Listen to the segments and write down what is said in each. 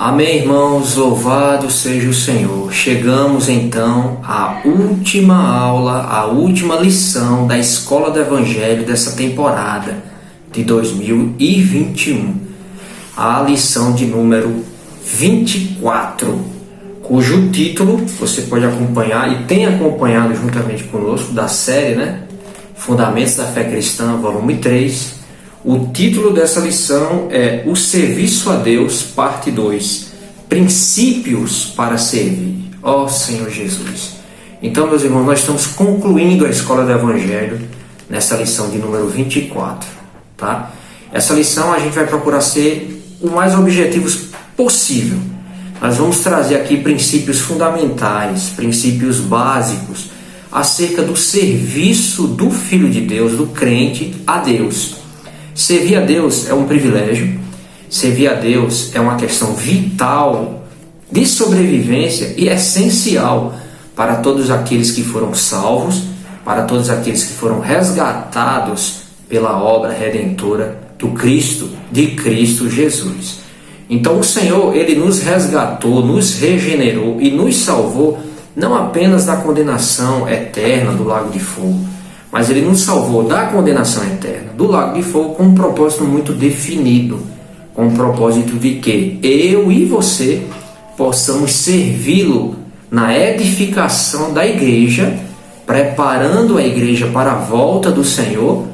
Amém, irmãos, louvado seja o Senhor. Chegamos então à última aula, à última lição da Escola do Evangelho dessa temporada de 2021. A lição de número 24, cujo título você pode acompanhar e tem acompanhado juntamente conosco da série, Fundamentos da Fé Cristã, volume 3. O título dessa lição é O Serviço a Deus, parte 2, Princípios para Servir. Ó Senhor Jesus! Então, meus irmãos, nós estamos concluindo a Escola do Evangelho nessa lição de número 24, tá? Essa lição a gente vai procurar ser o mais objetivos possível. Nós vamos trazer aqui princípios fundamentais, princípios básicos acerca do serviço do Filho de Deus, do crente a Deus. Servir a Deus é um privilégio, servir a Deus é uma questão vital de sobrevivência e essencial para todos aqueles que foram salvos, para todos aqueles que foram resgatados pela obra redentora do Cristo, de Cristo Jesus. Então o Senhor, Ele nos resgatou, nos regenerou e nos salvou não apenas da condenação eterna do lago de fogo, mas Ele nos salvou da condenação eterna, do lago de fogo, com um propósito muito definido, com um propósito de que eu e você possamos servi-lo na edificação da igreja, preparando a igreja para a volta do Senhor,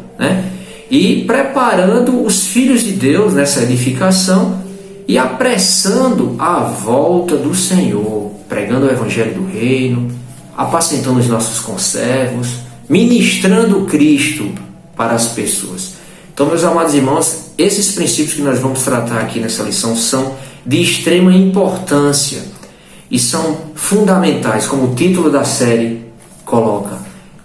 e preparando os filhos de Deus nessa edificação e apressando a volta do Senhor, pregando o Evangelho do Reino, apacentando os nossos conservos, ministrando Cristo para as pessoas. Então, meus amados irmãos, esses princípios que nós vamos tratar aqui nessa lição são de extrema importância e são fundamentais, como o título da série coloca,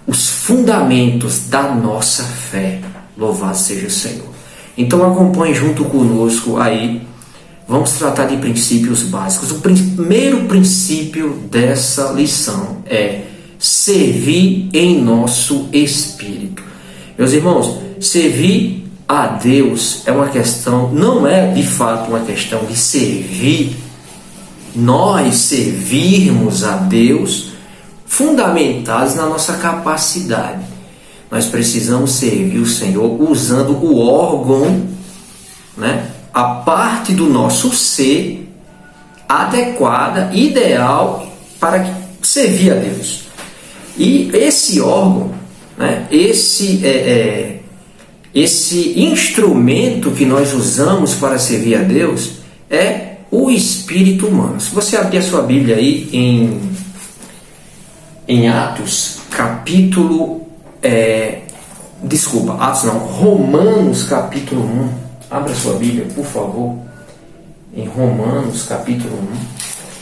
os fundamentos da nossa fé. Louvado seja o Senhor. Então acompanhe junto conosco aí. Vamos tratar de princípios básicos. O primeiro princípio dessa lição é servir em nosso espírito. Meus irmãos, servir a Deus é uma questão, não é de fato uma questão de servir, nós servirmos a Deus fundamentados na nossa capacidade. Nós precisamos servir o Senhor usando o órgão, a parte do nosso ser adequada, ideal para servir a Deus. E esse órgão, esse instrumento que nós usamos para servir a Deus é o espírito humano. Se você abrir a sua Bíblia aí em Atos, Romanos capítulo 1. Abra sua Bíblia, por favor, em Romanos capítulo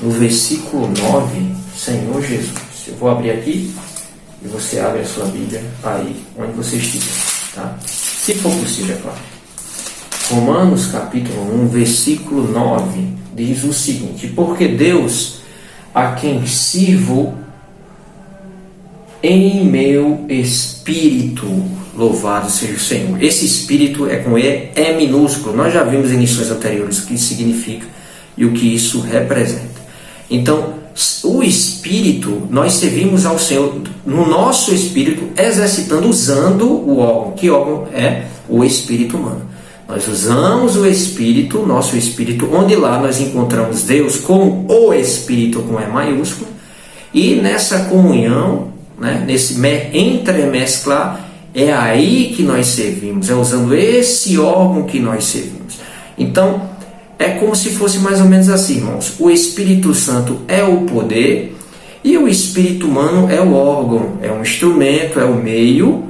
1, no versículo 9, Senhor Jesus. Eu vou abrir aqui e você abre a sua Bíblia aí onde você estiver, tá? Se for possível, é claro. Romanos capítulo 1, versículo 9, diz o seguinte: porque Deus, a quem sirvo em meu espírito, louvado seja o Senhor. Esse espírito é com E minúsculo. Nós já vimos em lições anteriores o que isso significa e o que isso representa. Então, o espírito, nós servimos ao Senhor no nosso espírito, exercitando, usando o órgão. Que órgão é? O espírito humano. Nós usamos o espírito, nosso espírito, onde lá nós encontramos Deus com o espírito com E maiúsculo, e nessa comunhão, nesse entremesclar, é aí que nós servimos, é usando esse órgão que nós servimos. Então, é como se fosse mais ou menos assim, irmãos. O Espírito Santo é o poder e o Espírito humano é o órgão, é um instrumento, é o meio,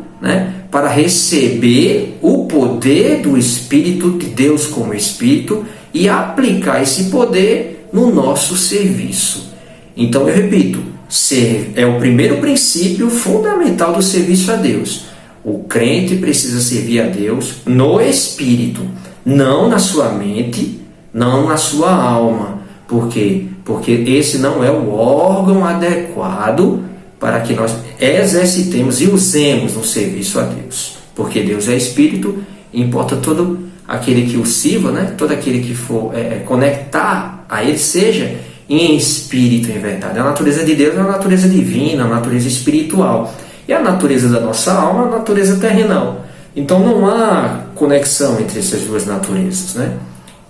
para receber o poder do Espírito de Deus como Espírito e aplicar esse poder no nosso serviço. Então, eu repito, é o primeiro princípio fundamental do serviço a Deus. O crente precisa servir a Deus no Espírito, não na sua mente, não na sua alma. Por quê? Porque esse não é o órgão adequado para que nós exercitemos e usemos no serviço a Deus. Porque Deus é Espírito e importa toda aquele que o sirva, né? Todo aquele que for conectar a ele, seja em espírito, em verdade. A natureza de Deus é uma natureza divina, uma natureza espiritual. E a natureza da nossa alma é a natureza terrenal. Então não há conexão entre essas duas naturezas, né?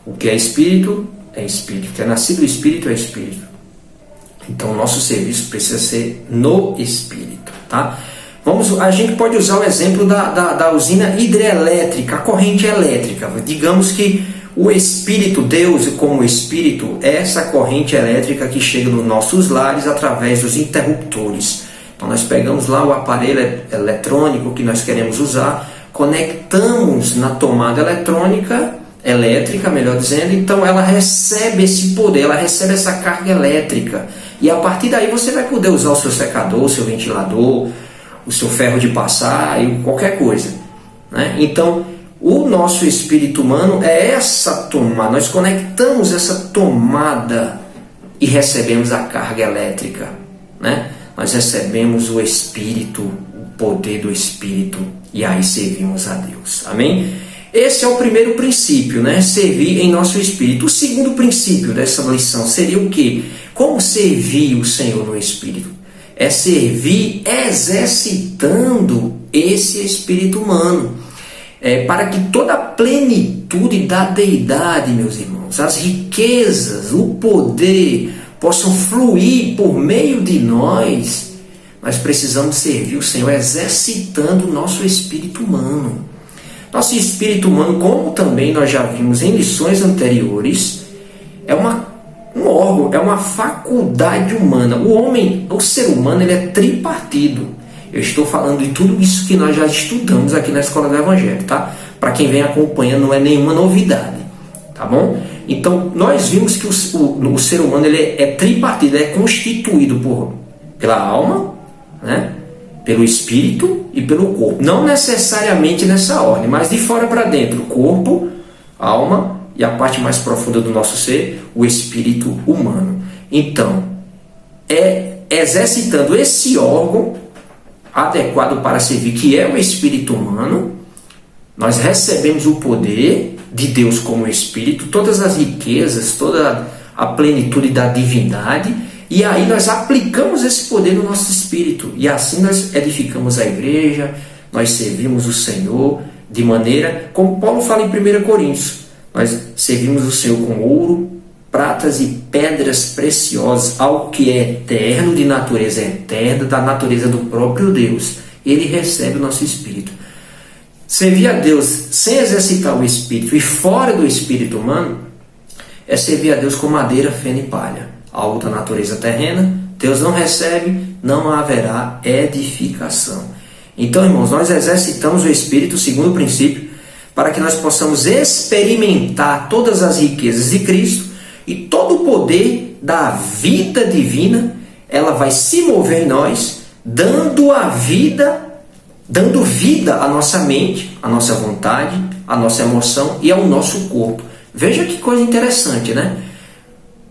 O que é espírito, o que é nascido do espírito é espírito. Então o nosso serviço precisa ser no espírito, tá? A gente pode usar o exemplo da usina hidrelétrica, a corrente elétrica. Digamos que o Espírito, Deus como Espírito, é essa corrente elétrica que chega nos nossos lares através dos interruptores. Então nós pegamos lá o aparelho eletrônico que nós queremos usar, conectamos na tomada elétrica, melhor dizendo, então ela recebe esse poder, ela recebe essa carga elétrica. E a partir daí você vai poder usar o seu secador, o seu ventilador, o seu ferro de passar e qualquer coisa, né? Então, o nosso espírito humano é essa tomada. Nós conectamos essa tomada e recebemos a carga elétrica, né? Nós recebemos o Espírito, o poder do Espírito, e aí servimos a Deus. Amém? Esse é o primeiro princípio, né? Servir em nosso espírito. O segundo princípio dessa lição seria o quê? Como servir o Senhor no Espírito? É servir exercitando esse espírito humano. Para que toda a plenitude da deidade, meus irmãos, as riquezas, o poder possam fluir por meio de nós, nós precisamos servir o Senhor exercitando o nosso espírito humano. Nosso espírito humano, como também nós já vimos em lições anteriores, é um órgão, é uma faculdade humana. O ser humano, ele é tripartido. Eu estou falando de tudo isso que nós já estudamos aqui na Escola do Evangelho, tá? Para quem vem acompanhando, não é nenhuma novidade, tá bom? Então, nós vimos que o ser humano ele é tripartido, é constituído pela alma, né? Pelo espírito e pelo corpo. Não necessariamente nessa ordem, mas de fora para dentro, corpo, alma e a parte mais profunda do nosso ser, o espírito humano. Então, exercitando esse órgão adequado para servir, que é o espírito humano, nós recebemos o poder de Deus como Espírito, todas as riquezas, toda a plenitude da divindade, e aí nós aplicamos esse poder no nosso espírito, e assim nós edificamos a igreja, nós servimos o Senhor de maneira, como Paulo fala em 1 Coríntios, nós servimos o Senhor com ouro, pratas e pedras preciosas, algo que é eterno, de natureza eterna, da natureza do próprio Deus. Ele recebe o nosso espírito. Servir a Deus sem exercitar o espírito e fora do espírito humano é servir a Deus com madeira, feno e palha, algo da natureza terrena. Deus não recebe, não haverá edificação. Então, irmãos, nós exercitamos o espírito segundo o princípio para que nós possamos experimentar todas as riquezas de Cristo. E todo o poder da vida divina, ela vai se mover em nós, dando vida à nossa mente, à nossa vontade, à nossa emoção e ao nosso corpo. Veja que coisa interessante, né?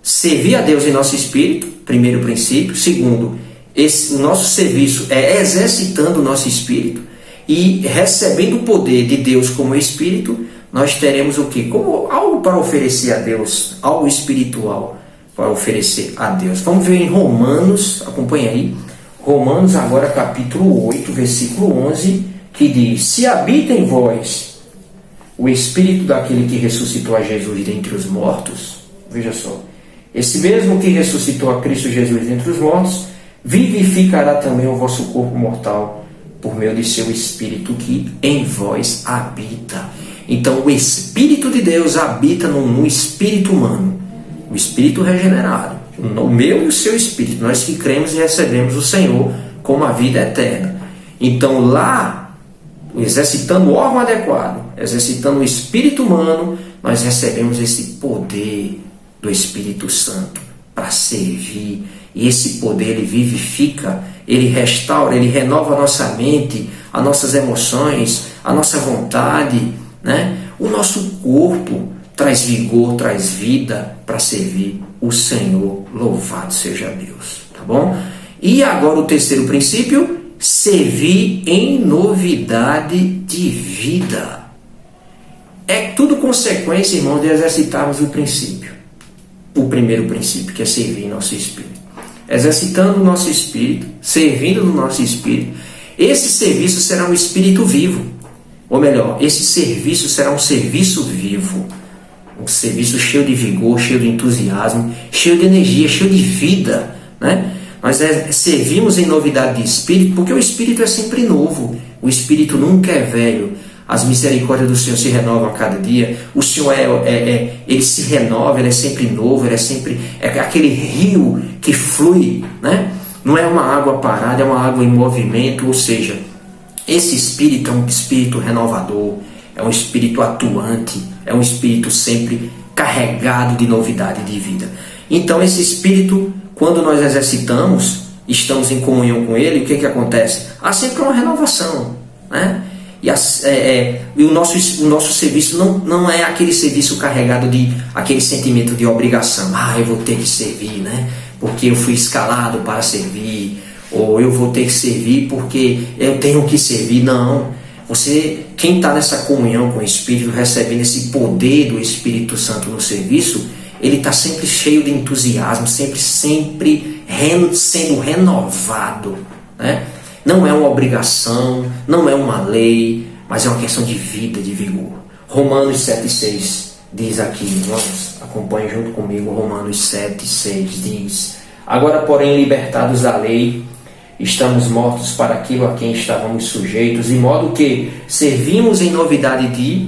Servir a Deus em nosso espírito, primeiro princípio. Segundo, o nosso serviço é exercitando o nosso espírito e recebendo o poder de Deus como espírito. Nós teremos o quê? Como algo para oferecer a Deus, algo espiritual para oferecer a Deus. Vamos ver em Romanos, acompanha aí, Romanos agora capítulo 8, versículo 11, que diz: se habita em vós o Espírito daquele que ressuscitou a Jesus dentre os mortos, veja só, esse mesmo que ressuscitou a Cristo Jesus dentre os mortos, vivificará também o vosso corpo mortal por meio de seu Espírito que em vós habita. Então o Espírito de Deus habita no espírito humano, o espírito regenerado, no meu e o seu espírito, nós que cremos e recebemos o Senhor como a vida eterna. Então lá, exercitando o órgão adequado, exercitando o espírito humano, nós recebemos esse poder do Espírito Santo para servir, e esse poder ele vivifica, ele restaura, ele renova a nossa mente, as nossas emoções, a nossa vontade, né? O nosso corpo traz vigor, traz vida para servir o Senhor. Louvado seja Deus, tá bom? E agora o terceiro princípio, servir em novidade de vida. é tudo consequência, irmãos, de exercitarmos o princípio. O primeiro princípio, que é servir nosso espírito. Exercitando o nosso espírito, servindo no nosso espírito, esse serviço será um espírito vivo. Ou melhor, esse serviço será um serviço vivo. Um serviço cheio de vigor, cheio de entusiasmo, cheio de energia, cheio de vida, né? Nós servimos em novidade de espírito, porque o espírito é sempre novo. O espírito nunca é velho. As misericórdias do Senhor se renovam a cada dia. O Senhor ele se renova, ele é sempre novo, ele é sempre aquele rio que flui, né? Não é uma água parada, é uma água em movimento. Ou seja, esse espírito é um espírito renovador, é um espírito atuante, é um espírito sempre carregado de novidade de vida. Então esse espírito, quando nós exercitamos, estamos em comunhão com ele, o que acontece? Há sempre uma renovação, né? E o nosso serviço não é aquele serviço carregado de aquele sentimento de obrigação. Eu vou ter que servir, né? Porque eu fui escalado para servir, ou eu vou ter que servir porque eu tenho que servir. Não. Quem está nessa comunhão com o Espírito, recebendo esse poder do Espírito Santo no serviço, ele está sempre cheio de entusiasmo, sempre sendo renovado, né? Não é uma obrigação, não é uma lei, mas é uma questão de vida, de vigor. Romanos 7,6 diz aqui, vamos, acompanhe junto comigo, Romanos 7,6 diz: agora, porém, libertados da lei, estamos mortos para aquilo a quem estávamos sujeitos, de modo que servimos em novidade de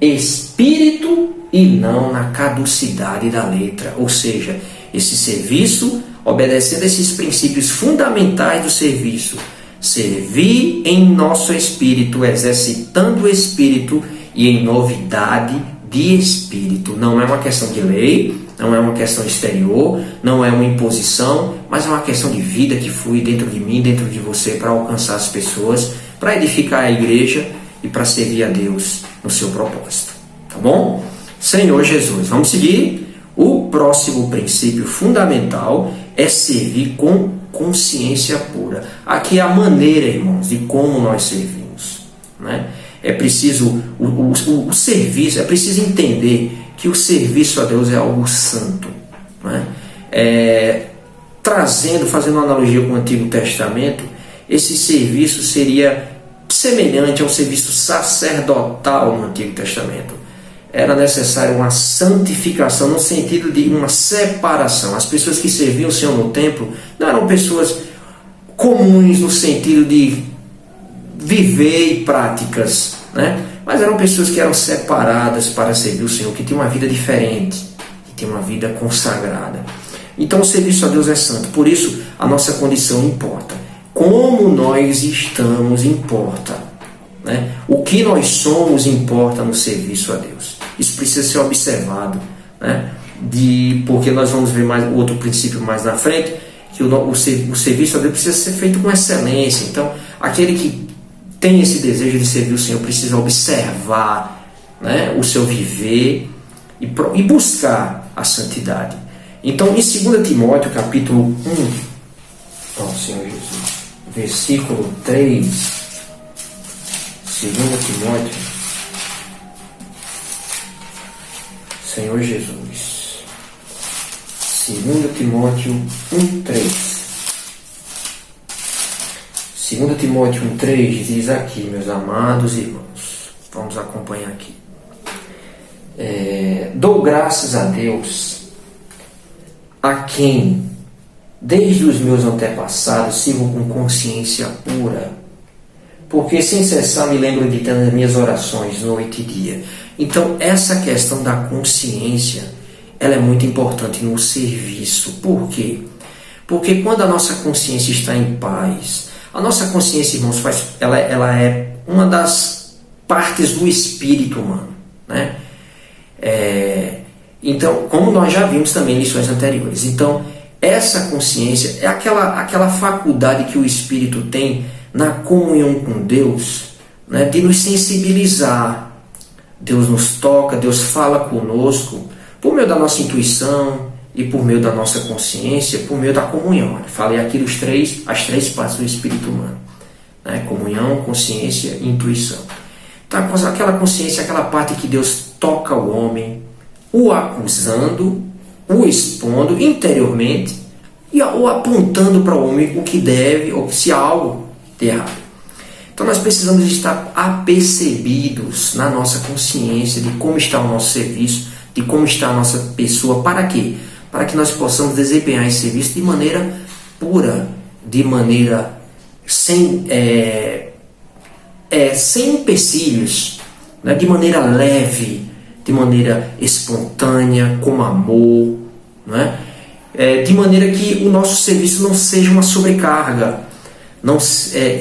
espírito e não na caducidade da letra. Ou seja, esse serviço, obedecendo esses princípios fundamentais do serviço, servir em nosso espírito, exercitando o espírito e em novidade de espírito. Não é uma questão de lei, não é uma questão exterior, não é uma imposição, mas é uma questão de vida que flui dentro de mim, dentro de você, para alcançar as pessoas, para edificar a igreja e para servir a Deus no seu propósito. Tá bom? Senhor Jesus, vamos seguir. O próximo princípio fundamental é servir com consciência pura. Aqui é a maneira, irmãos, de como nós servimos, né? É preciso o serviço, é preciso entender que o serviço a Deus é algo santo, né? Fazendo uma analogia com o Antigo Testamento, esse serviço seria semelhante ao serviço sacerdotal no Antigo Testamento. Era necessário uma santificação, no sentido de uma separação. As pessoas que serviam o Senhor no templo não eram pessoas comuns no sentido de viver e práticas, né? Mas eram pessoas que eram separadas para servir o Senhor, que tinham uma vida diferente, que tinham uma vida consagrada. Então o serviço a Deus é santo, por isso a nossa condição importa. Como nós estamos importa, né? O que nós somos importa no serviço a Deus. Isso precisa ser observado, né? Porque nós vamos ver mais outro princípio mais na frente, que o serviço a Deus precisa ser feito com excelência. Então, aquele que tem esse desejo de servir o Senhor precisa observar, né, o seu viver e buscar a santidade. Então, em 2 Timóteo, capítulo 1, Senhor Jesus, versículo 3, 2 Timóteo, Senhor Jesus, 2 Timóteo 1,3. 2 Timóteo 1,3 diz aqui, meus amados irmãos, vamos acompanhar aqui. Dou graças a Deus, a quem, desde os meus antepassados, sirvo com consciência pura, porque sem cessar me lembro de ter nas minhas orações, noite e dia. Então, essa questão da consciência, ela é muito importante no serviço. Por quê? Porque quando a nossa consciência está em paz, a nossa consciência, irmãos, ela é uma das partes do espírito humano, né? Então, como nós já vimos também em lições anteriores, então essa consciência é aquela faculdade que o espírito tem na comunhão com Deus, né, de nos sensibilizar. Deus nos toca, Deus fala conosco por meio da nossa intuição e por meio da nossa consciência, por meio da comunhão. Falei aqui as três partes do espírito humano, né? Comunhão, consciência e intuição. Tá com aquela consciência, aquela parte que Deus toca o homem, o acusando, o expondo interiormente e o apontando para o homem o que deve ou se há algo de errado. Então nós precisamos estar apercebidos na nossa consciência de como está o nosso serviço, de como está a nossa pessoa. Para quê? Para que nós possamos desempenhar esse serviço de maneira pura, de maneira sem empecilhos, né? De maneira leve, de maneira espontânea, com amor, né? De maneira que o nosso serviço não seja uma sobrecarga,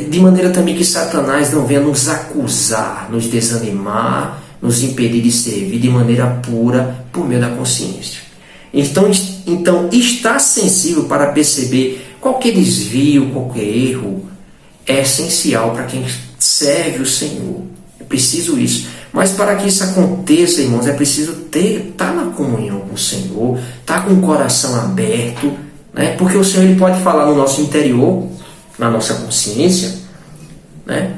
de maneira também que Satanás não venha nos acusar, nos desanimar, nos impedir de servir de maneira pura por meio da consciência. Então estar sensível para perceber qualquer desvio, qualquer erro, é essencial para quem serve o Senhor. É preciso isso. Mas para que isso aconteça, irmãos, é preciso estar na comunhão com o Senhor, estar com o coração aberto, né? Porque o Senhor ele pode falar no nosso interior, na nossa consciência, né?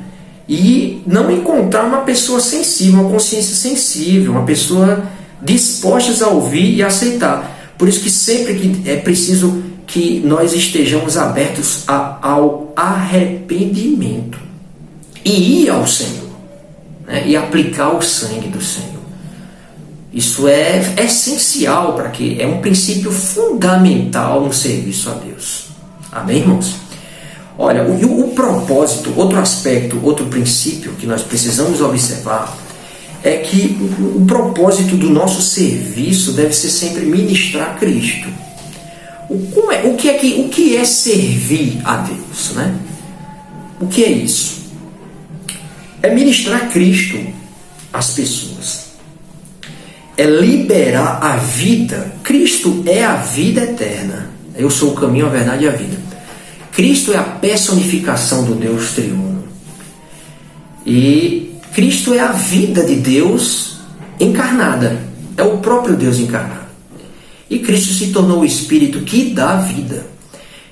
E não encontrar uma pessoa sensível, uma consciência sensível, uma pessoa disposta a ouvir e aceitar. Por isso que sempre que é preciso que nós estejamos abertos ao arrependimento e ir ao Senhor, né? E aplicar o sangue do Senhor. Isso é essencial para que é um princípio fundamental no serviço a Deus. Amém, irmãos? Olha, o propósito, outro aspecto, outro princípio que nós precisamos observar é que o propósito do nosso serviço deve ser sempre ministrar Cristo. O que é servir a Deus, né? O que é isso? É ministrar Cristo às pessoas. É liberar a vida. Cristo é a vida eterna. Eu sou o caminho, a verdade e a vida. Cristo é a personificação do Deus triuno. E Cristo é a vida de Deus encarnada. É o próprio Deus encarnado. E Cristo se tornou o Espírito que dá vida.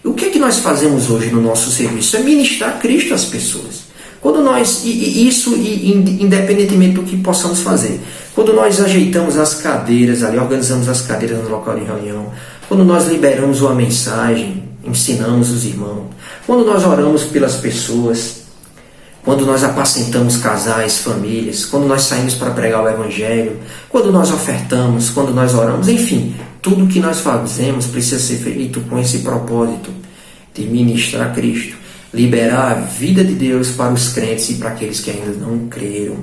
E o que é que nós fazemos hoje no nosso serviço? É ministrar Cristo às pessoas. Quando nós, independentemente do que possamos fazer, quando nós ajeitamos as cadeiras ali, organizamos as cadeiras no local de reunião, quando nós liberamos uma mensagem, ensinamos os irmãos, quando nós oramos pelas pessoas, quando nós apacentamos casais, famílias, quando nós saímos para pregar o Evangelho, quando nós ofertamos, quando nós oramos, enfim, tudo que nós fazemos precisa ser feito com esse propósito de ministrar Cristo, liberar a vida de Deus para os crentes e para aqueles que ainda não creram.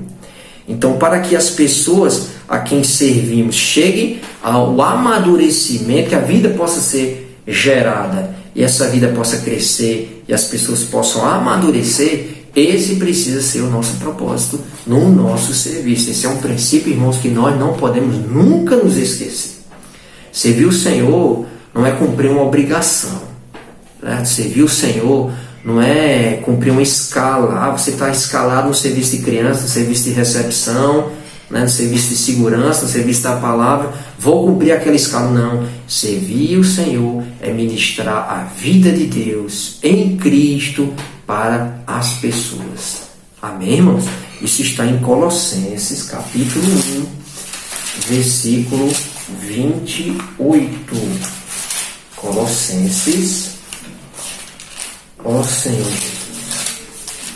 Então, para que as pessoas a quem servimos cheguem ao amadurecimento, que a vida possa ser gerada e essa vida possa crescer e as pessoas possam amadurecer, esse precisa ser o nosso propósito no nosso serviço. Esse é um princípio, irmãos, que nós não podemos nunca nos esquecer. Servir o Senhor não é cumprir uma obrigação, né? Servir o Senhor não é cumprir uma escala. Você está escalado no serviço de criança, no serviço de recepção, né? No serviço de segurança, no serviço da palavra. Vou cumprir aquela escala. Não. Servir o Senhor é ministrar a vida de Deus em Cristo para as pessoas. Amém, irmãos? Isso está em Colossenses, capítulo 1, versículo 28. Colossenses, ó Senhor Jesus.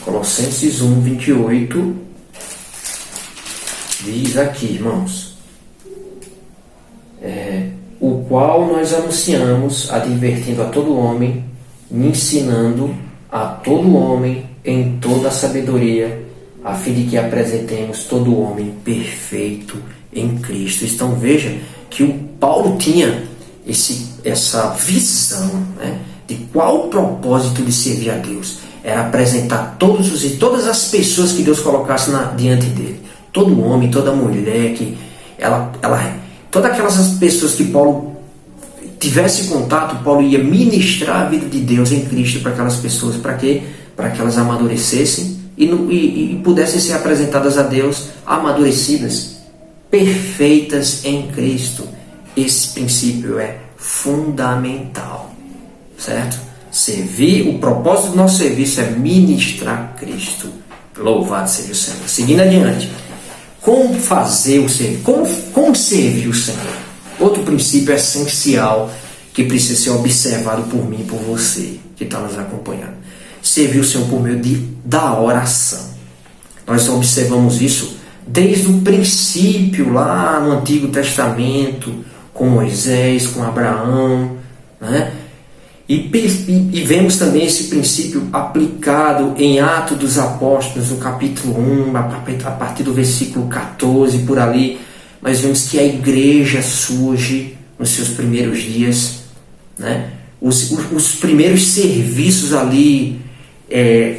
Colossenses 1, 28. Diz aqui, irmãos. O qual nós anunciamos, advertindo a todo homem, ensinando a todo homem em toda a sabedoria, a fim de que apresentemos todo homem perfeito em Cristo. Então veja que o Paulo tinha essa visão, né, de qual o propósito de servir a Deus. Era apresentar todas as pessoas que Deus colocasse diante dele. Todo homem, toda mulher, todas aquelas pessoas que Paulo tivesse contato, Paulo ia ministrar a vida de Deus em Cristo para aquelas pessoas. Para quê? Para que elas amadurecessem e pudessem ser apresentadas a Deus amadurecidas, perfeitas em Cristo. Esse princípio é fundamental, certo? O propósito do nosso serviço é ministrar Cristo Louvado seja o Senhor. Seguindo adiante. Como fazer o serviço? Como servir o Senhor? Outro princípio essencial que precisa ser observado por mim e por você que está nos acompanhando. Servir o Senhor por meio da oração. Nós observamos isso desde o princípio lá no Antigo Testamento, com Moisés, com Abraão, né? E vemos também esse princípio aplicado em Atos dos Apóstolos, no capítulo 1, a partir do versículo 14, por ali. Nós vemos que a igreja surge nos seus primeiros dias, né? Os primeiros serviços ali,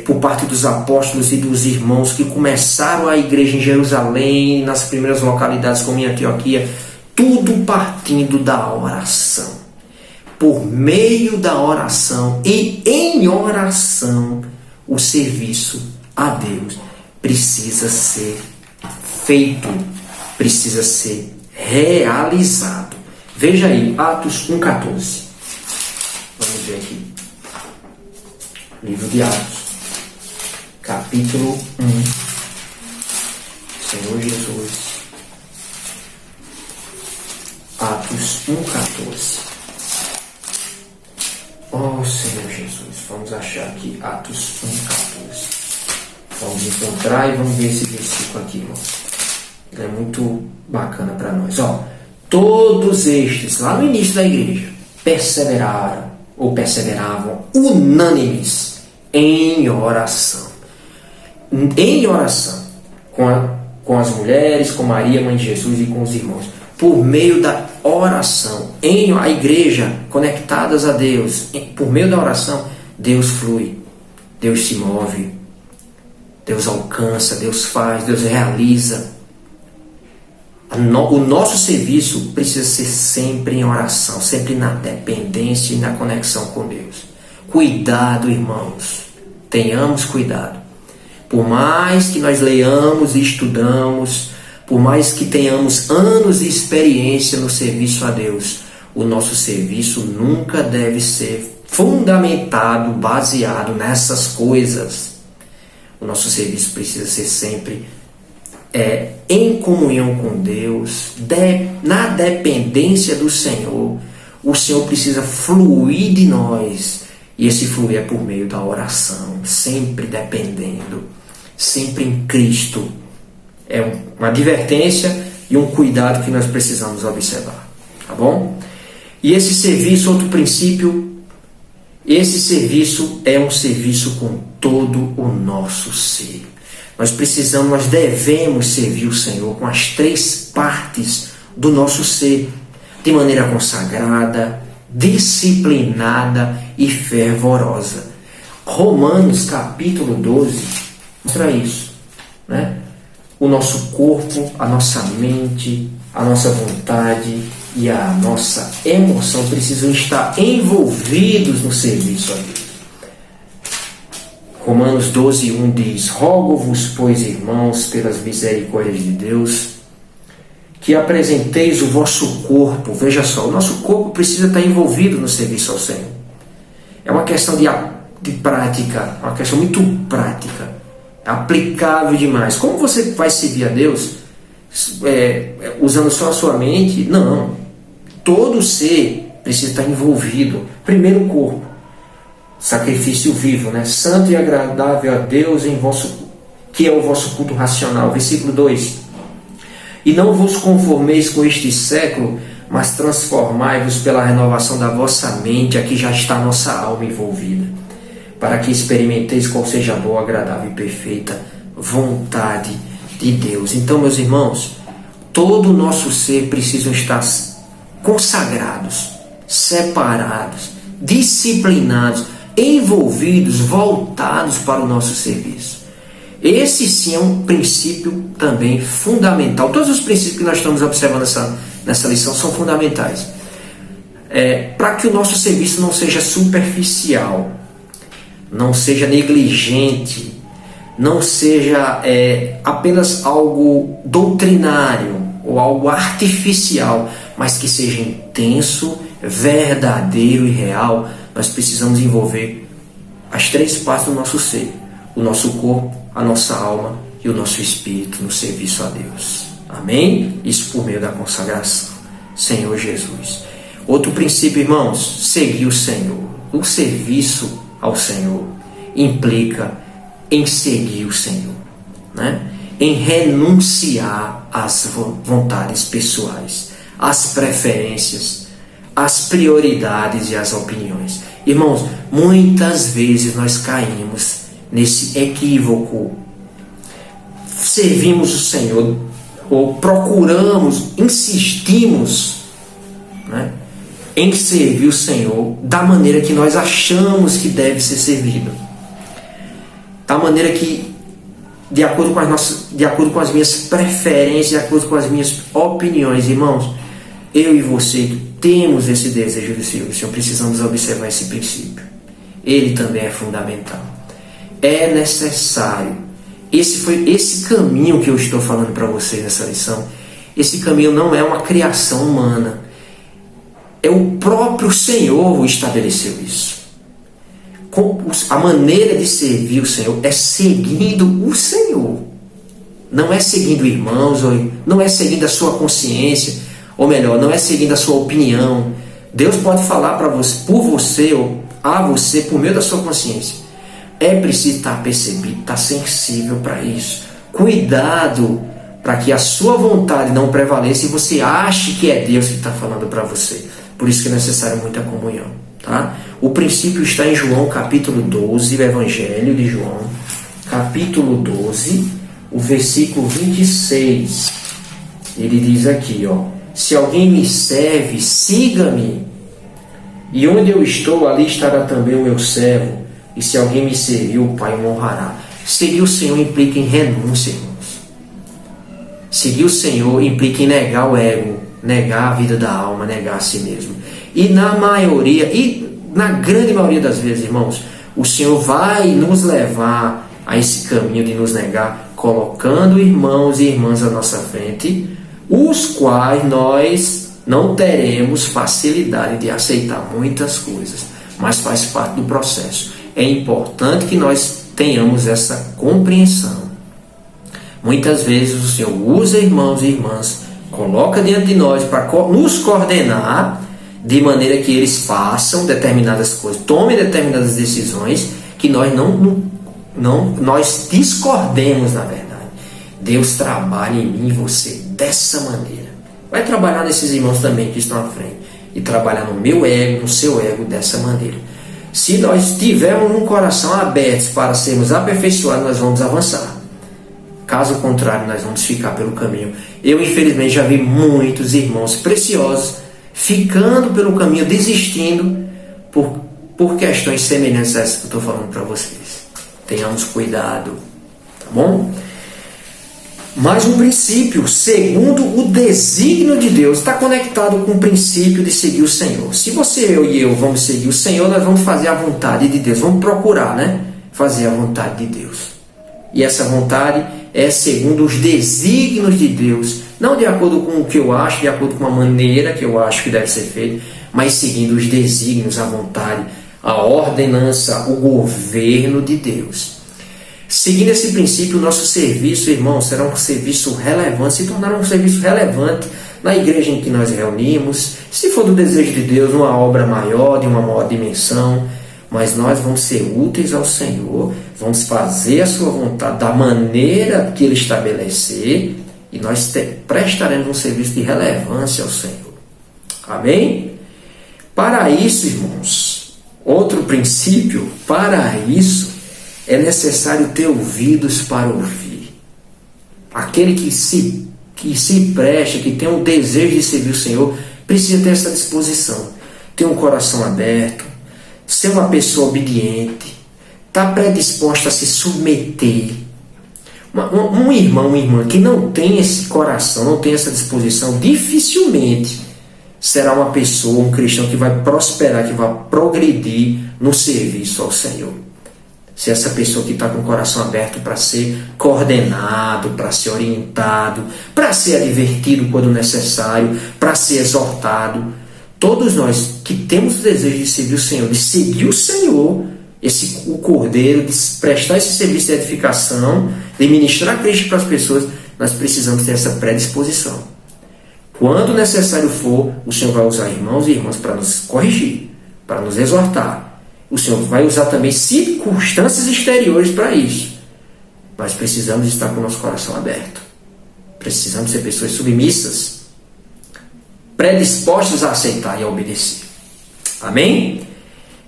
por parte dos apóstolos e dos irmãos que começaram a igreja em Jerusalém, nas primeiras localidades como em Antioquia, tudo partindo da oração. Por meio da oração e em oração, o serviço a Deus precisa ser feito, precisa ser realizado. Veja aí, Atos 1,14. Vamos ver aqui. Livro de Atos, capítulo 1. Senhor Jesus. Atos 1,14. Oh, Senhor Jesus, vamos achar aqui Atos 1,14. Vamos encontrar e vamos ver esse versículo aqui, irmão. Ele é muito bacana para nós. Todos estes, lá no início da igreja, perseveravam unânimes em oração. Em oração, com as mulheres, com Maria, mãe de Jesus e com os irmãos. Por meio da oração, em a igreja, conectadas a Deus, por meio da oração, Deus flui, Deus se move, Deus alcança, Deus faz, Deus realiza. O nosso serviço precisa ser sempre em oração, sempre na dependência e na conexão com Deus. Cuidado, irmãos, tenhamos cuidado. Por mais que nós leiamos e estudamos, por mais que tenhamos anos de experiência no serviço a Deus, o nosso serviço nunca deve ser fundamentado, baseado nessas coisas. O nosso serviço precisa ser sempre em comunhão com Deus, na dependência do Senhor. O Senhor precisa fluir de nós, e esse fluir é por meio da oração, sempre dependendo, sempre em Cristo. É uma advertência e um cuidado que nós precisamos observar, tá bom? E esse serviço, outro princípio, esse serviço é um serviço com todo o nosso ser. Nós devemos servir o Senhor com as 3 partes do nosso ser, de maneira consagrada, disciplinada e fervorosa. Romanos capítulo 12 mostra isso, né? O nosso corpo, a nossa mente, a nossa vontade e a nossa emoção precisam estar envolvidos no serviço a Deus. Romanos 12:1 diz: Rogo-vos, pois, irmãos, pelas misericórdias de Deus, que apresenteis o vosso corpo. Veja só, o nosso corpo precisa estar envolvido no serviço ao Senhor. É uma questão de prática, uma questão muito prática, aplicável demais. Como você vai servir a Deus usando só a sua mente? Não. Todo ser precisa estar envolvido. Primeiro o corpo, sacrifício vivo, né? Santo e agradável a Deus, que é o vosso culto racional. Versículo 2: E não vos conformeis com este século, mas transformai-vos pela renovação da vossa mente. Aqui já está a nossa alma envolvida, para que experimenteis qual seja a boa, agradável e perfeita vontade de Deus. Então, meus irmãos, todo o nosso ser precisa estar consagrados, separados, disciplinados, envolvidos, voltados para o nosso serviço. Esse sim é um princípio também fundamental. Todos os princípios que nós estamos observando nessa lição são fundamentais. Para que o nosso serviço não seja superficial, não seja negligente, não seja apenas algo doutrinário ou algo artificial, mas que seja intenso, verdadeiro e real. Nós precisamos envolver as 3 partes do nosso ser: o nosso corpo, a nossa alma e o nosso espírito no serviço a Deus. Amém? Isso por meio da consagração. Senhor Jesus. Outro princípio, irmãos, seguir o Senhor. O serviço ao Senhor implica em seguir o Senhor, né? Em renunciar às vontades pessoais, às preferências, às prioridades e às opiniões. Irmãos, muitas vezes nós caímos nesse equívoco. Servimos o Senhor, ou procuramos, insistimos, né, em servir o Senhor da maneira que nós achamos que deve ser servido. Da maneira que, de acordo com as minhas preferências, de acordo com as minhas opiniões. Irmãos, eu e você que temos esse desejo de servir o Senhor, precisamos observar esse princípio. Ele também é fundamental. É necessário. Esse caminho que eu estou falando para vocês nessa lição, esse caminho não é uma criação humana. É o próprio Senhor que estabeleceu isso. A maneira de servir o Senhor é seguindo o Senhor. Não é seguindo irmãos, não é seguindo a sua consciência, ou melhor, não é seguindo a sua opinião. Deus pode falar para você, por você ou a você, por meio da sua consciência. É preciso estar percebido, estar sensível para isso. Cuidado para que a sua vontade não prevaleça e você ache que é Deus que está falando para você. Por isso que é necessário muita comunhão. Tá? O princípio está em João capítulo 12, o Evangelho de João, capítulo 12, o versículo 26. Ele diz aqui, se alguém me serve, siga-me. E onde eu estou, ali estará também o meu servo. E se alguém me servir, o Pai o honrará. Seguir o Senhor implica em renúncia, irmãos. Seguir o Senhor implica em negar o ego, negar a vida da alma, negar a si mesmo. E na grande maioria das vezes, irmãos, o Senhor vai nos levar a esse caminho de nos negar, colocando irmãos e irmãs à nossa frente, os quais nós não teremos facilidade de aceitar muitas coisas, mas faz parte do processo. É importante que nós tenhamos essa compreensão. Muitas vezes o Senhor usa irmãos e irmãs, coloca diante de nós para nos coordenar, de maneira que eles façam determinadas coisas, tomem determinadas decisões que nós nós discordemos, na verdade. Deus trabalha em mim e você dessa maneira. Vai trabalhar nesses irmãos também que estão à frente e trabalhar no meu ego, no seu ego dessa maneira. Se nós tivermos um coração aberto para sermos aperfeiçoados, nós vamos avançar. Caso contrário, nós vamos ficar pelo caminho. Eu, infelizmente, já vi muitos irmãos preciosos ficando pelo caminho, desistindo por questões semelhantes a essas que eu estou falando para vocês. Tenhamos cuidado, tá bom? Mais um princípio, segundo o desígnio de Deus, está conectado com o princípio de seguir o Senhor. Se você e eu vamos seguir o Senhor, nós vamos fazer a vontade de Deus, vamos procurar, fazer a vontade de Deus. E essa vontade é segundo os desígnios de Deus, não de acordo com o que eu acho, de acordo com a maneira que eu acho que deve ser feito, mas seguindo os desígnios, a vontade, a ordenança, o governo de Deus. Seguindo esse princípio, o nosso serviço, irmãos, será um serviço relevante, se tornará um serviço relevante na igreja em que nós reunimos, se for do desejo de Deus, numa obra maior, de uma maior dimensão, mas nós vamos ser úteis ao Senhor, vamos fazer a sua vontade da maneira que Ele estabelecer, e nós prestaremos um serviço de relevância ao Senhor. Amém? Para isso, irmãos, outro princípio, para isso, é necessário ter ouvidos para ouvir. Aquele que se presta, que tem um desejo de servir o Senhor, precisa ter essa disposição, ter um coração aberto, ser uma pessoa obediente, estar predisposta a se submeter. Um irmão, uma irmã que não tem esse coração, não tem essa disposição, dificilmente será uma pessoa, um cristão que vai prosperar, que vai progredir no serviço ao Senhor. Se essa pessoa que está com o coração aberto para ser coordenado, para ser orientado, para ser advertido quando necessário, para ser exortado. Todos nós que temos o desejo de servir o Senhor, de seguir o Senhor, o Cordeiro, de prestar esse serviço de edificação, de ministrar Cristo para as pessoas, nós precisamos ter essa predisposição. Quando necessário for, o Senhor vai usar irmãos e irmãs para nos corrigir, para nos exortar. O Senhor vai usar também circunstâncias exteriores para isso. Nós precisamos estar com o nosso coração aberto. Precisamos ser pessoas submissas, predispostas a aceitar e a obedecer. Amém?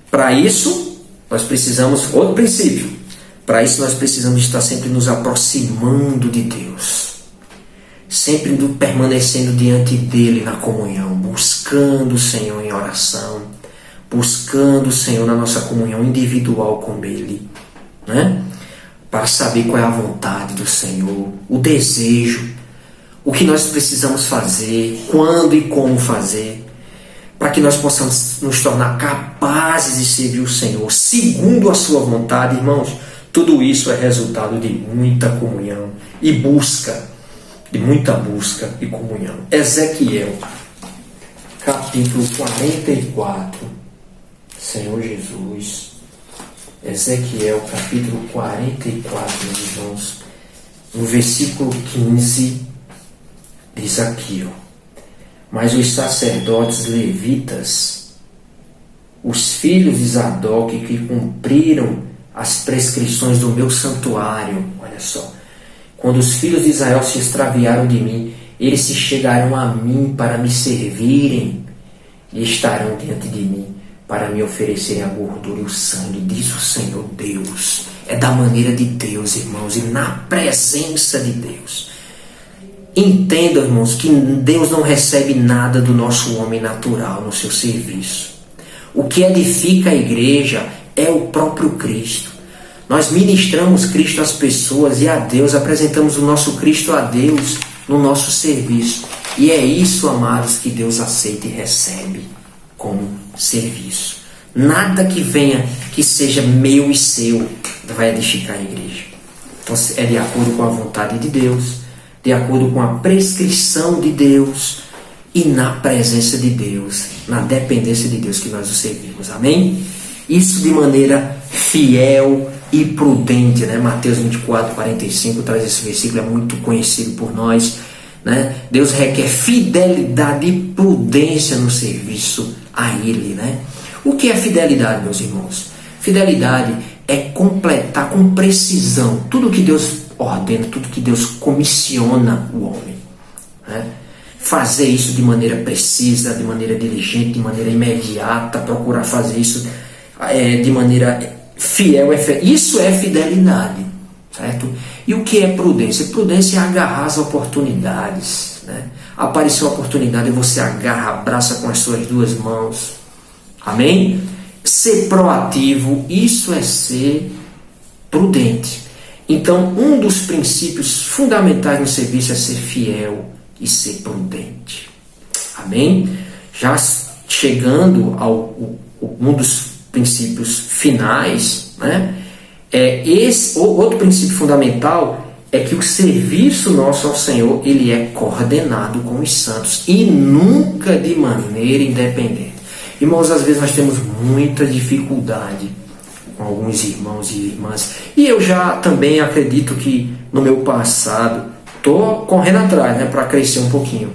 Para isso, nós precisamos, outro princípio, para isso nós precisamos estar sempre nos aproximando de Deus. Sempre permanecendo diante dele na comunhão, buscando o Senhor em oração, buscando o Senhor na nossa comunhão individual com ele, né? Para saber qual é a vontade do Senhor, o desejo, o que nós precisamos fazer, quando e como fazer, para que nós possamos nos tornar capazes de servir o Senhor segundo a sua vontade. Irmãos, tudo isso é resultado de muita comunhão e busca, de muita busca e comunhão. Ezequiel, capítulo 44, Senhor Jesus. Ezequiel, capítulo 44, meus irmãos, no versículo 15, diz aqui, mas os sacerdotes levitas, os filhos de Zadok, que cumpriram as prescrições do meu santuário, olha só, quando os filhos de Israel se extraviaram de mim, eles se chegaram a mim para me servirem e estarão diante de mim para me oferecerem a gordura e o sangue, diz o Senhor Deus. É da maneira de Deus, irmãos, e na presença de Deus. Entendam, irmãos, que Deus não recebe nada do nosso homem natural no seu serviço. O que edifica a igreja é o próprio Cristo. Nós ministramos Cristo às pessoas e a Deus, apresentamos o nosso Cristo a Deus no nosso serviço. E é isso, amados, que Deus aceita e recebe como serviço. Nada que venha, que seja meu e seu, vai edificar a igreja. Então é de acordo com a vontade de Deus, de acordo com a prescrição de Deus e na presença de Deus, na dependência de Deus que nós o servimos. Amém? Isso de maneira fiel e prudente, né? Mateus 24, 45 traz esse versículo, é muito conhecido por nós, né? Deus requer fidelidade e prudência no serviço a Ele, né? O que é fidelidade, meus irmãos? Fidelidade é completar com precisão tudo que Deus ordena, tudo que Deus comissiona o homem, né? Fazer isso de maneira precisa, de maneira diligente, de maneira imediata, procurar fazer isso de maneira fiel. Isso é fidelidade, certo? E o que é prudência? Prudência é agarrar as oportunidades, né? Apareceu a oportunidade e você agarra, abraça com as suas duas mãos. Amém? Ser proativo, isso é ser prudente. Então, um dos princípios fundamentais no serviço é ser fiel e ser prudente. Amém? Já chegando ao um dos princípios finais, né? Outro princípio fundamental é que o serviço nosso ao Senhor, ele é coordenado com os santos e nunca de maneira independente. Irmãos, às vezes nós temos muita dificuldade com alguns irmãos e irmãs, e eu já também acredito que no meu passado estou correndo atrás, né, para crescer um pouquinho,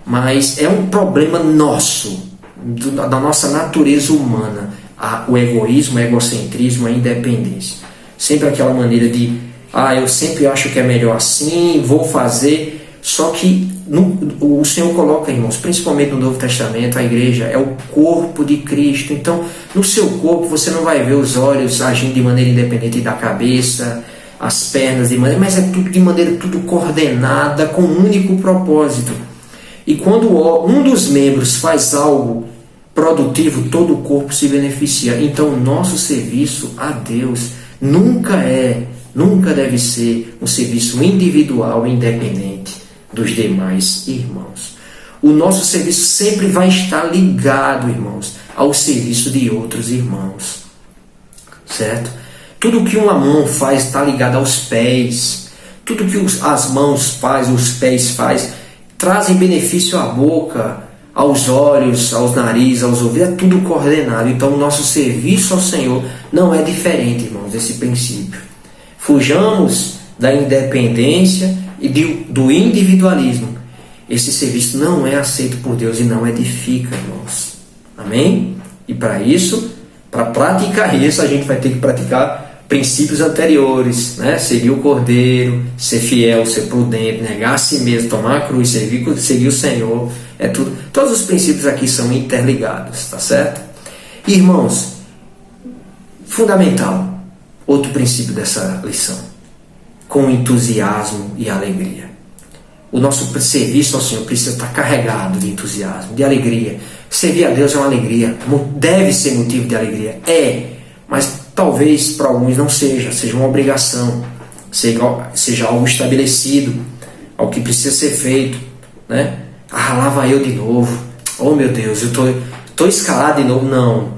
mas é um problema nosso, da nossa natureza humana, o egoísmo, o egocentrismo, a independência. Sempre aquela maneira de eu sempre acho que é melhor assim, vou fazer. Só que o Senhor coloca, irmãos, principalmente no Novo Testamento, a igreja é o corpo de Cristo. Então, no seu corpo você não vai ver os olhos agindo de maneira independente da cabeça, as pernas de maneira, mas é tudo de maneira tudo coordenada com um único propósito. E quando um dos membros faz algo produtivo, todo o corpo se beneficia. Então, o nosso serviço a Deus nunca deve ser um serviço individual e independente dos demais irmãos. O nosso serviço sempre vai estar ligado, irmãos, ao serviço de outros irmãos, certo? Tudo que uma mão faz está ligado aos pés. Tudo que as mãos faz, os pés faz, trazem benefício à boca, aos olhos, aos narizes, aos ouvidos, é tudo coordenado. Então o nosso serviço ao Senhor não é diferente, irmãos, desse princípio. Fujamos da independência e do individualismo. Esse serviço não é aceito por Deus e não edifica, irmãos. Amém? E para isso, para praticar isso, a gente vai ter que praticar princípios anteriores, né? Seguir o Cordeiro, ser fiel, ser prudente, negar a si mesmo, tomar a cruz, seguir o Senhor. É tudo. Todos os princípios aqui são interligados, tá certo? Irmãos, fundamental, outro princípio dessa lição: com entusiasmo e alegria. O nosso serviço ao Senhor precisa estar carregado de entusiasmo, de alegria. Servir a Deus é uma alegria, deve ser motivo de alegria, mas talvez para alguns não seja uma obrigação, seja algo estabelecido, algo que precisa ser feito, né? Lá vai eu de novo, oh meu Deus, eu estou escalado de novo. Não,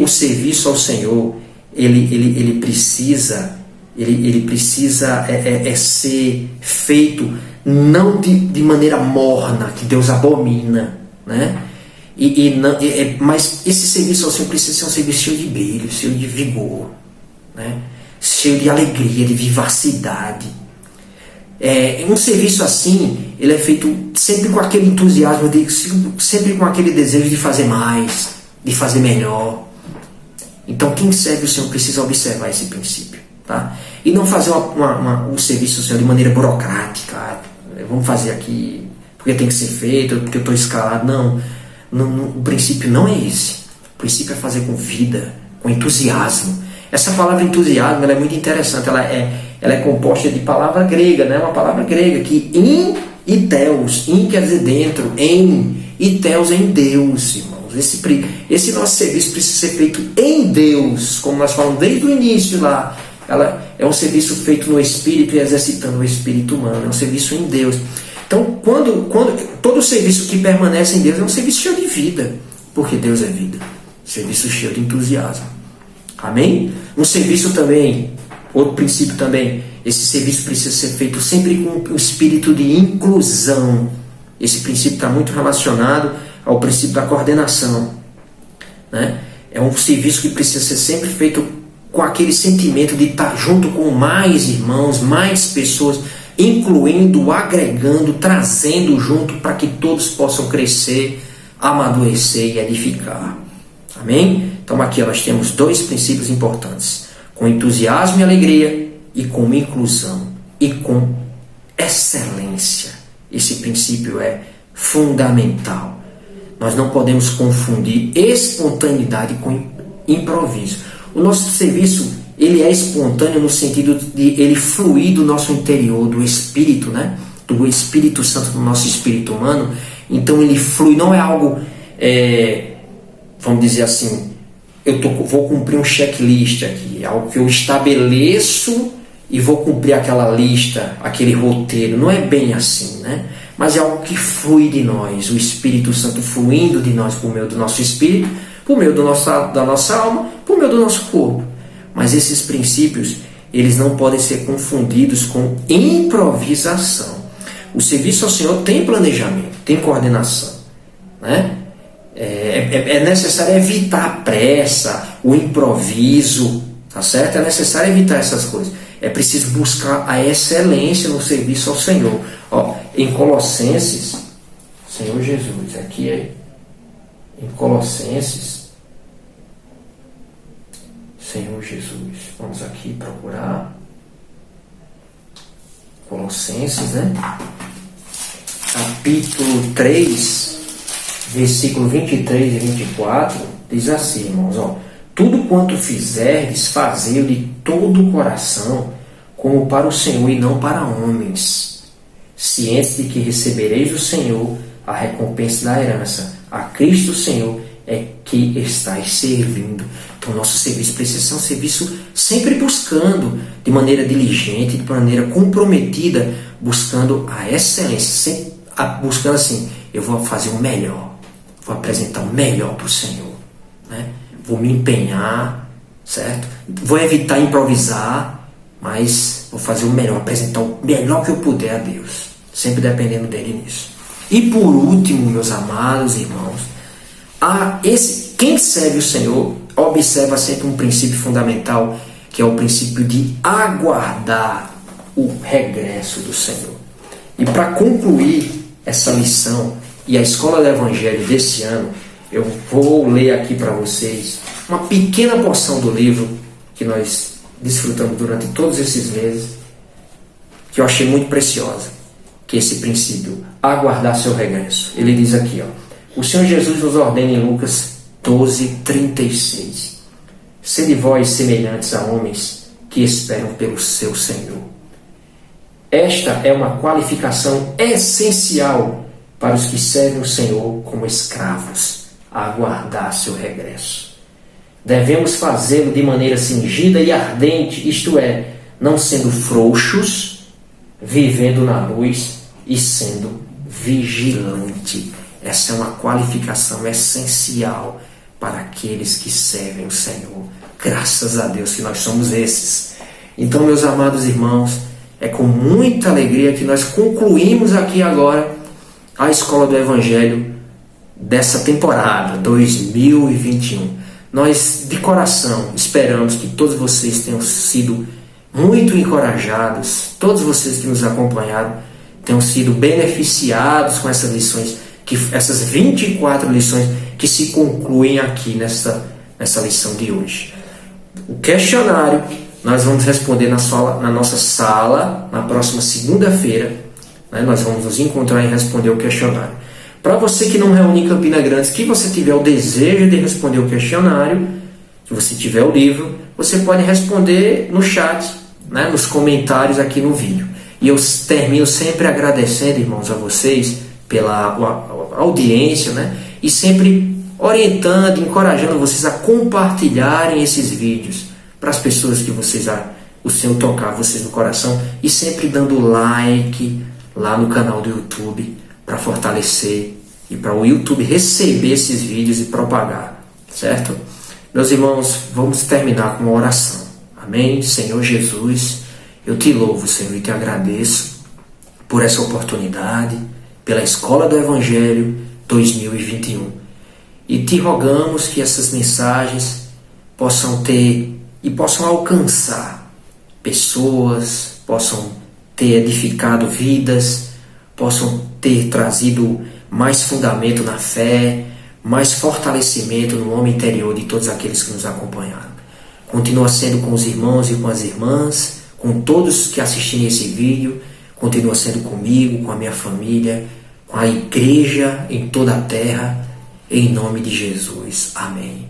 o serviço ao Senhor, ele precisa ser feito não de maneira morna, que Deus abomina, né? Mas esse serviço ao Senhor precisa ser um serviço cheio de brilho, cheio de vigor, né? Cheio de alegria, de vivacidade. Um serviço assim, ele é feito sempre com aquele entusiasmo, sempre com aquele desejo de fazer mais, de fazer melhor. Então quem serve o Senhor precisa observar esse princípio, tá? E não fazer um serviço ao Senhor de maneira burocrática. Vamos fazer aqui porque tem que ser feito, porque eu estou escalado. Não, o princípio não é esse. O princípio é fazer com vida, com entusiasmo. Essa palavra entusiasmo, ela é muito interessante. Ela é composta de palavra grega, né? Uma palavra grega que in e teos. In quer dizer dentro, em, e teos é em Deus, irmãos. Esse nosso serviço precisa ser feito em Deus, como nós falamos desde o início lá. Ela é um serviço feito no Espírito e exercitando o Espírito humano. É um serviço em Deus. Então, quando todo serviço que permanece em Deus é um serviço cheio de vida, porque Deus é vida. Serviço cheio de entusiasmo. Amém? Um serviço também, outro princípio também, esse serviço precisa ser feito sempre com o espírito de inclusão. Esse princípio está muito relacionado ao princípio da coordenação, né? É um serviço que precisa ser sempre feito com aquele sentimento de estar junto com mais irmãos, mais pessoas, incluindo, agregando, trazendo junto para que todos possam crescer, amadurecer e edificar. Amém? Então aqui nós temos dois princípios importantes: com entusiasmo e alegria, e com inclusão e com excelência. Esse princípio é fundamental. Nós não podemos confundir espontaneidade com improviso. O nosso serviço, ele é espontâneo no sentido de ele fluir do nosso interior, do Espírito, né? Do Espírito Santo, do nosso espírito humano. Então ele flui, não é algo, vamos dizer assim, vou cumprir um checklist aqui, é algo que eu estabeleço e vou cumprir aquela lista, aquele roteiro. Não é bem assim, né? Mas é algo que flui de nós, o Espírito Santo fluindo de nós por meio do nosso espírito, por meio da nossa alma, por meio do nosso corpo. Mas esses princípios, eles não podem ser confundidos com improvisação. O serviço ao Senhor tem planejamento, tem coordenação, né? É necessário evitar a pressa, o improviso, tá certo? É necessário evitar essas coisas. É preciso buscar a excelência no serviço ao Senhor. Em Colossenses, Senhor Jesus, aqui em Colossenses, Senhor Jesus, vamos aqui procurar Colossenses, né? Capítulo 3, versículo 23 e 24, diz assim, irmãos, tudo quanto fizerdes, fazei-o de todo o coração, como para o Senhor e não para homens, cientes de que recebereis do Senhor a recompensa da herança. A Cristo Senhor é que estáis servindo. Então nosso serviço precisa ser um serviço sempre buscando, de maneira diligente, de maneira comprometida, buscando a excelência, sempre buscando assim, eu vou fazer o melhor, vou apresentar o melhor para o Senhor, né? Vou me empenhar, certo? Vou evitar improvisar, mas vou fazer o melhor, apresentar o melhor que eu puder a Deus, sempre dependendo dele nisso. E por último, meus amados irmãos, quem serve o Senhor observa sempre um princípio fundamental, que é o princípio de aguardar o regresso do Senhor. E para concluir essa lição e a escola do Evangelho desse ano, eu vou ler aqui para vocês uma pequena porção do livro que nós desfrutamos durante todos esses meses, que eu achei muito preciosa, que é esse princípio, aguardar seu regresso. Ele diz aqui, o Senhor Jesus nos ordena em Lucas 12:36. Sede vós semelhantes a homens que esperam pelo seu Senhor. Esta é uma qualificação essencial para os que servem o Senhor como escravos, a aguardar seu regresso. Devemos fazê-lo de maneira cingida e ardente, isto é, não sendo frouxos, vivendo na luz e sendo vigilante. Essa é uma qualificação essencial para aqueles que servem o Senhor. Graças a Deus que nós somos esses. Então, meus amados irmãos, é com muita alegria que nós concluímos aqui agora a Escola do Evangelho dessa temporada 2021. Nós, de coração, esperamos que todos vocês tenham sido muito encorajados, todos vocês que nos acompanharam tenham sido beneficiados com essas lições, essas 24 lições que se concluem aqui nessa lição de hoje. O questionário nós vamos responder na nossa sala na próxima segunda-feira, né? Nós vamos nos encontrar e responder o questionário. Para você que não reúne em Campina Grande, que você tiver o desejo de responder o questionário, que você tiver o livro, você pode responder no chat, né? Nos comentários aqui no vídeo. E eu termino sempre agradecendo, irmãos, a vocês pela audiência, né? E sempre orientando, encorajando vocês a compartilharem esses vídeos para as pessoas que o Senhor tocar vocês no coração, e sempre dando like lá no canal do YouTube para fortalecer e para o YouTube receber esses vídeos e propagar, certo? Meus irmãos, vamos terminar com uma oração. Amém? Senhor Jesus, eu te louvo, Senhor, e te agradeço por essa oportunidade, pela Escola do Evangelho 2021. E te rogamos que essas mensagens possam alcançar pessoas, possam ter edificado vidas, possam ter trazido mais fundamento na fé, mais fortalecimento no homem interior de todos aqueles que nos acompanharam. Continua sendo com os irmãos e com as irmãs, com todos que assistirem esse vídeo, continua sendo comigo, com a minha família, com a igreja em toda a terra, em nome de Jesus. Amém.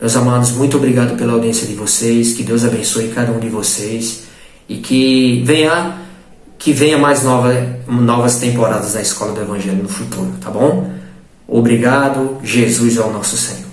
Meus amados, muito obrigado pela audiência de vocês, que Deus abençoe cada um de vocês e que venha mais novas temporadas da Escola do Evangelho no futuro, tá bom? Obrigado, Jesus é o nosso Senhor.